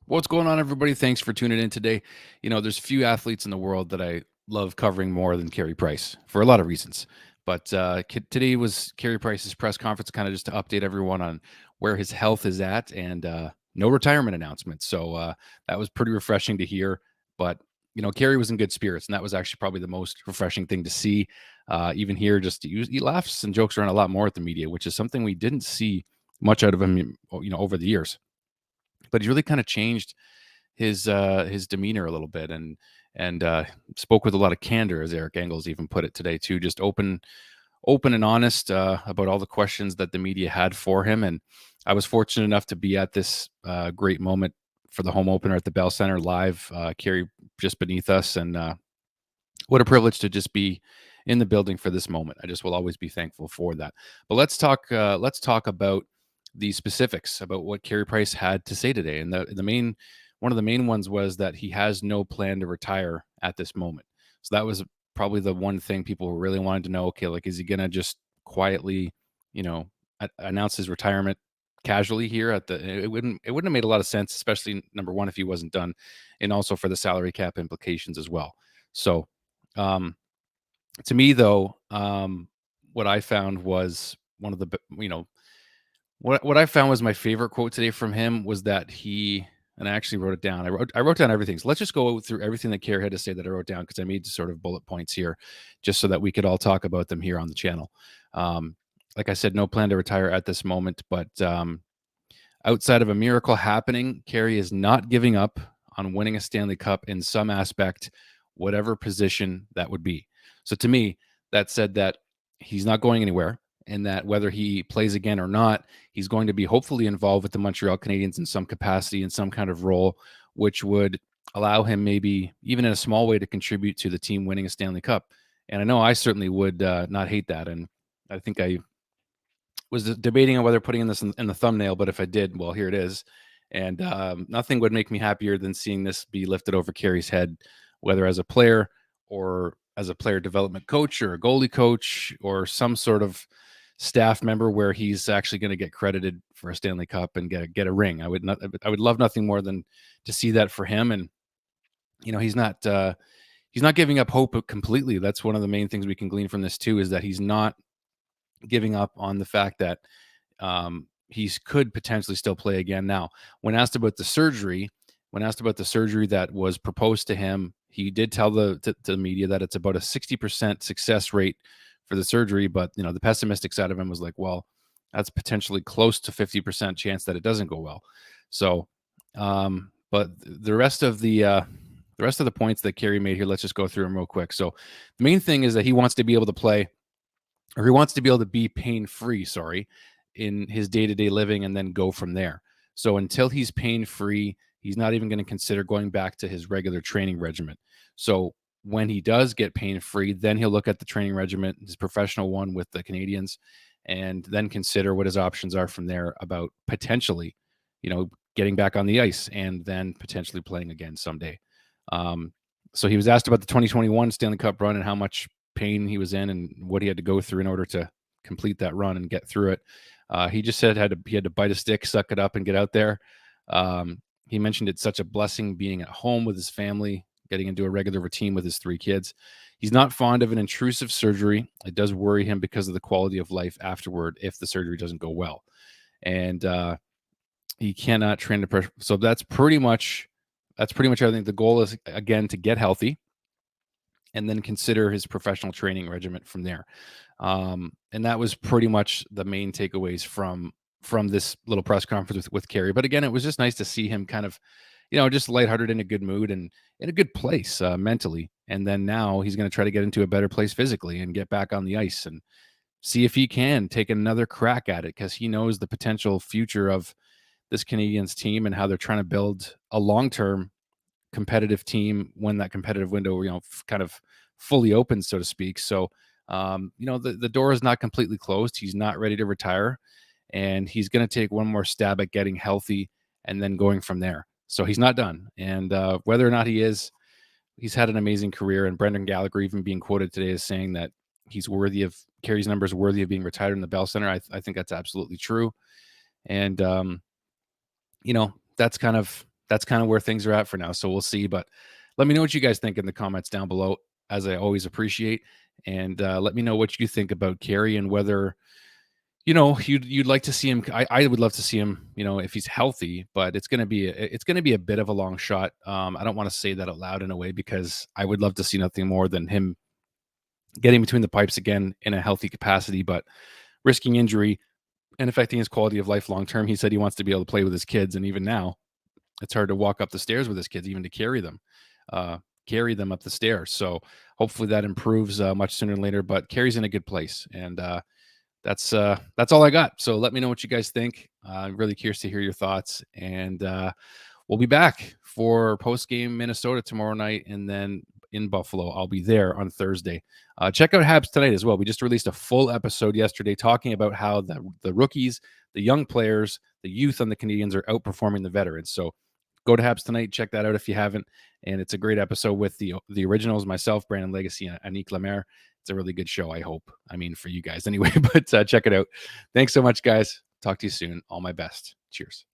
What's going on, everybody? Thanks for tuning in today. There's few athletes in the world that I love covering more than Carey Price for a lot of reasons. But today was Carey Price's press conference, kind of just to update everyone on where his health is at, and no retirement announcement. So that was pretty refreshing to hear. But Carey was in good spirits, and that was actually probably the most refreshing thing to see. Even here, just he laughs and jokes around a lot more at the media, which is something we didn't see much out of him, over the years. But he's really kind of changed his demeanor a little bit, and spoke with a lot of candor, as Eric Engels even put it today too. Just open and honest about all the questions that the media had for him. And I was fortunate enough to be at this great moment for the home opener at the Bell Center live. Carrie just beneath us, and what a privilege to just be in the building for this moment. I just will always be thankful for that. But let's talk. Let's talk about the specifics about what Carey Price had to say today. And the main one of the main ones was that he has no plan to retire at this moment. So that was probably the one thing people really wanted to know. Okay, like, is he gonna just quietly, you know, announce his retirement casually here at the? It wouldn't have made a lot of sense, especially number one if he wasn't done, and also for the salary cap implications as well. So um, to me, though, what I found was one of the, what I found was my favorite quote today from him was that he, and I actually wrote it down. I wrote down everything. So let's just go through everything that Kerr had to say that I wrote down, because I made sort of bullet points here, just so that we could all talk about them here on the channel. Um, like I said, no plan to retire at this moment, but outside of a miracle happening, Carey is not giving up on winning a Stanley Cup in some aspect, whatever position that would be. So to me, that said that he's not going anywhere, and that whether he plays again or not, he's going to be hopefully involved with the Montreal Canadiens in some capacity, in some kind of role, which would allow him, maybe even in a small way, to contribute to the team winning a Stanley Cup. And I know I certainly would not hate that. And I think I was debating on whether putting this in the thumbnail, but if I did, well, here it is. And nothing would make me happier than seeing this be lifted over Carey's head, whether as a player or as a player development coach or a goalie coach or some sort of staff member, where he's actually going to get credited for a Stanley Cup and get a ring. I would love nothing more than to see that for him. And he's not giving up hope completely. That's one of the main things we can glean from this too, is that he's not giving up on the fact that he could potentially still play again. Now, when asked about the surgery, that was proposed to him, he did tell the media that it's about a 60% success rate for the surgery. But the pessimistic side of him was like, well, that's potentially close to 50% chance that it doesn't go well. So, but the rest of the points that Carey made here, let's just go through them real quick. So, the main thing is that he wants to be able to play, or he wants to be able to be pain-free, in his day-to-day living, and then go from there. So until he's pain-free, he's not even going to consider going back to his regular training regimen. So when he does get pain-free, then he'll look at the training regimen, his professional one with the Canadiens, and then consider what his options are from there about potentially, getting back on the ice and then potentially playing again someday. So he was asked about the 2021 Stanley Cup run and how much pain he was in and what he had to go through in order to complete that run and get through it. He just said he had to bite a stick, suck it up, and get out there. He mentioned it's such a blessing being at home with his family, getting into a regular routine with his 3 kids. He's not fond of an intrusive surgery. It does worry him because of the quality of life afterward if the surgery doesn't go well. And he cannot train the pressure. So that's pretty much everything. The goal is, again, to get healthy and then consider his professional training regimen from there. And that was pretty much the main takeaways from this little press conference with Carey. But again, it was just nice to see him kind of, just lighthearted, in a good mood and in a good place mentally. And then now he's going to try to get into a better place physically and get back on the ice and see if he can take another crack at it, because he knows the potential future of this Canadiens team and how they're trying to build a long-term competitive team when that competitive window, kind of fully opens, so to speak. So, the door is not completely closed. He's not ready to retire, and he's going to take one more stab at getting healthy and then going from there. So he's not done. And whether or not he is, he's had an amazing career. And Brendan Gallagher even being quoted today as saying that he's worthy of Carey's numbers, worthy of being retired in the Bell Center. I think that's absolutely true. And, that's kind of where things are at for now. So we'll see. But let me know what you guys think in the comments down below, as I always appreciate. And let me know what you think about Carey and whether you'd like to see him. I would love to see him, if he's healthy, but it's gonna be a bit of a long shot. I don't want to say that out loud in a way, because I would love to see nothing more than him getting between the pipes again in a healthy capacity, but risking injury and affecting his quality of life long term. He said he wants to be able to play with his kids, and even now, it's hard to walk up the stairs with his kids, even to uh, carry them up the stairs. So hopefully that improves much sooner than later. But Carey's in a good place, and that's all I got. So let me know what you guys think. I'm really curious to hear your thoughts, and we'll be back for post game Minnesota tomorrow night, and then in Buffalo. I'll be there on Thursday. Check out Habs tonight as well. We just released a full episode yesterday talking about how the rookies, the young players, the youth on the Canadiens are outperforming the veterans. So go to Habs tonight. Check that out if you haven't. And it's a great episode with the originals, myself, Brandon Legacy, and Annick Lemaire. It's a really good show, I hope. I mean, for you guys anyway, but check it out. Thanks so much, guys. Talk to you soon. All my best. Cheers.